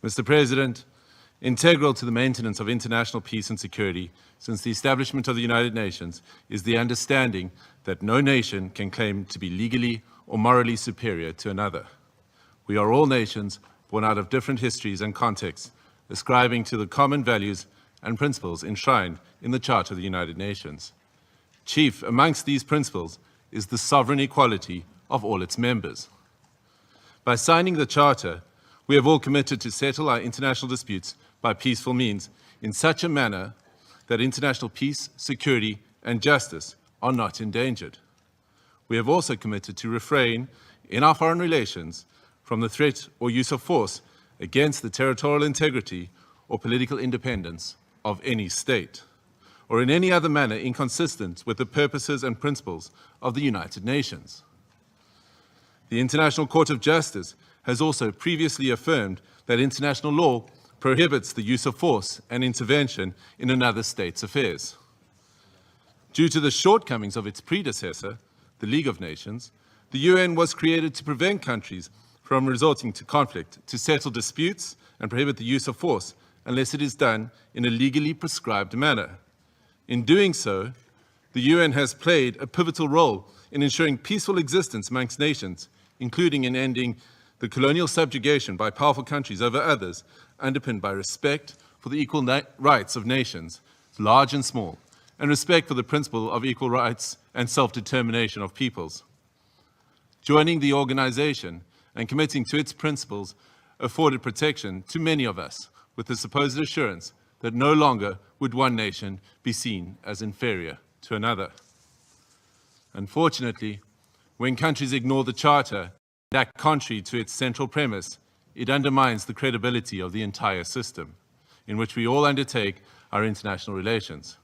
Mr. President, integral to the maintenance of international peace and security since the establishment of the United Nations is the understanding that no nation can claim to be legally or morally superior to another. We are all nations born out of different histories and contexts, ascribing to the common values and principles enshrined in the Charter of the United Nations. Chief amongst these principles is the sovereign equality of all its members. By signing the Charter, we have all committed to settle our international disputes by peaceful means in such a manner that international peace, security, and justice are not endangered. We have also committed to refrain in our foreign relations from the threat or use of force against the territorial integrity or political independence of any state, or in any other manner inconsistent with the purposes and principles of the United Nations. The International Court of Justice has also previously affirmed that international law prohibits the use of force and intervention in another state's affairs. Due to the shortcomings of its predecessor, the League of Nations, the UN was created to prevent countries from resorting to conflict, to settle disputes and prohibit the use of force unless it is done in a legally prescribed manner. In doing so, the UN has played a pivotal role in ensuring peaceful existence amongst nations, including in ending the colonial subjugation by powerful countries over others, underpinned by respect for the equal rights of nations, large and small, and respect for the principle of equal rights and self-determination of peoples. Joining the organization and committing to its principles afforded protection to many of us, with the supposed assurance that no longer would one nation be seen as inferior to another. Unfortunately, when countries ignore the Charter and act contrary to its central premise, it undermines the credibility of the entire system in which we all undertake our international relations.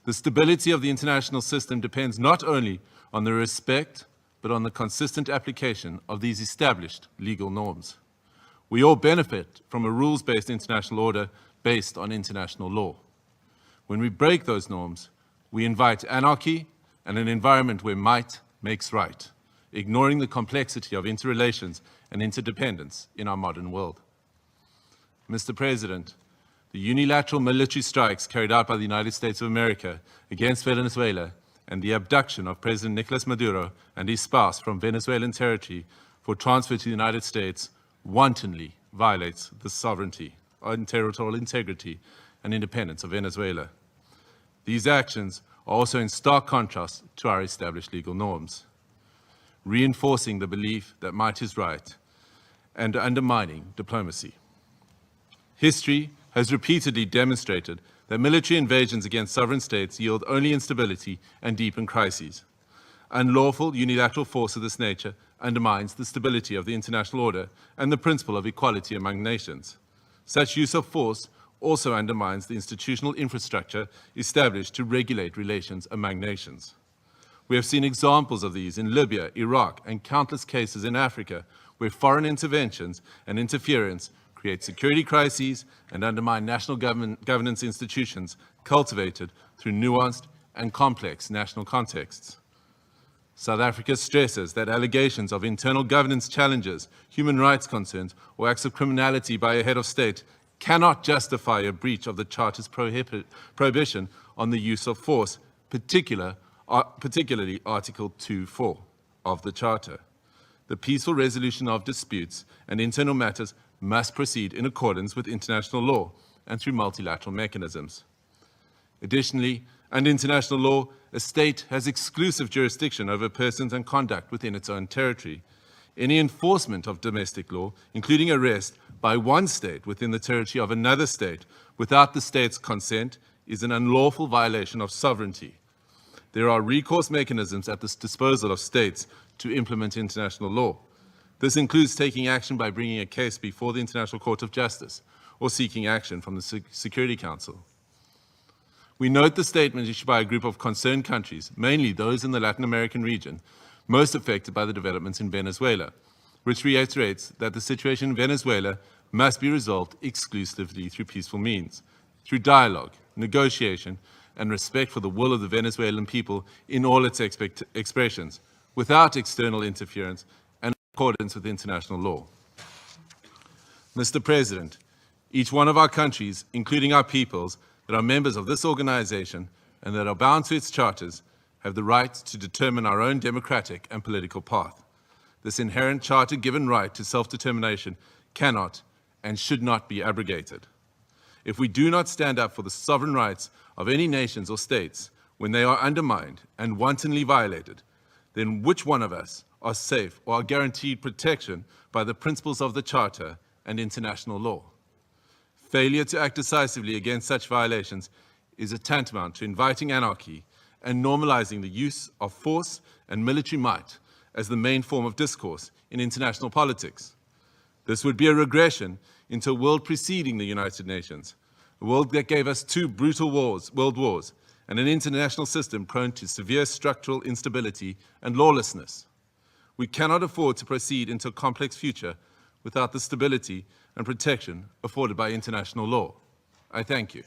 The stability of the international system depends not only on the respect, but on the consistent application of these established legal norms. We all benefit from a rules-based international order based on international law. When we break those norms, we invite anarchy and an environment where might makes right, ignoring the complexity of interrelations and interdependence in our modern world. Mr. President, the unilateral military strikes carried out by the United States of America against Venezuela and the abduction of President Nicolas Maduro and his spouse from Venezuelan territory for transfer to the United States wantonly violates the sovereignty and territorial integrity and independence of Venezuela. These actions are also in stark contrast to our established legal norms, reinforcing the belief that might is right and undermining diplomacy. History has repeatedly demonstrated that military invasions against sovereign states yield only instability and deepen crises. Unlawful unilateral force of this nature undermines the stability of the international order and the principle of equality among nations. Such use of force also undermines the institutional infrastructure established to regulate relations among nations. We have seen examples of these in Libya, Iraq, and countless cases in Africa where foreign interventions and interference create security crises and undermine national governance institutions cultivated through nuanced and complex national contexts. South Africa stresses that allegations of internal governance challenges, human rights concerns, or acts of criminality by a head of state cannot justify a breach of the Charter's prohibition on the use of force, particularly Article 2.4 of the Charter. The peaceful resolution of disputes and internal matters must proceed in accordance with international law and through multilateral mechanisms. Additionally, under international law, a state has exclusive jurisdiction over persons and conduct within its own territory. Any enforcement of domestic law, including arrest by one state within the territory of another state without the state's consent, is an unlawful violation of sovereignty. There are recourse mechanisms at the disposal of states to implement international law. This includes taking action by bringing a case before the International Court of Justice or seeking action from the Security Council. We note the statement issued by a group of concerned countries, mainly those in the Latin American region, most affected by the developments in Venezuela, which reiterates that the situation in Venezuela must be resolved exclusively through peaceful means, through dialogue, negotiation, and respect for the will of the Venezuelan people in all its expressions, without external interference and in accordance with international law. Mr. President, each one of our countries, including our peoples, that are members of this organization and that are bound to its charters, have the right to determine our own democratic and political path. This inherent charter-given right to self-determination cannot and should not be abrogated. If we do not stand up for the sovereign rights of any nations or states when they are undermined and wantonly violated, then which one of us are safe or are guaranteed protection by the principles of the Charter and international law? Failure to act decisively against such violations is a tantamount to inviting anarchy and normalizing the use of force and military might as the main form of discourse in international politics. This would be a regression into a world preceding the United Nations, a world that gave us two brutal world wars, and an international system prone to severe structural instability and lawlessness. We cannot afford to proceed into a complex future without the stability and protection afforded by international law. I thank you.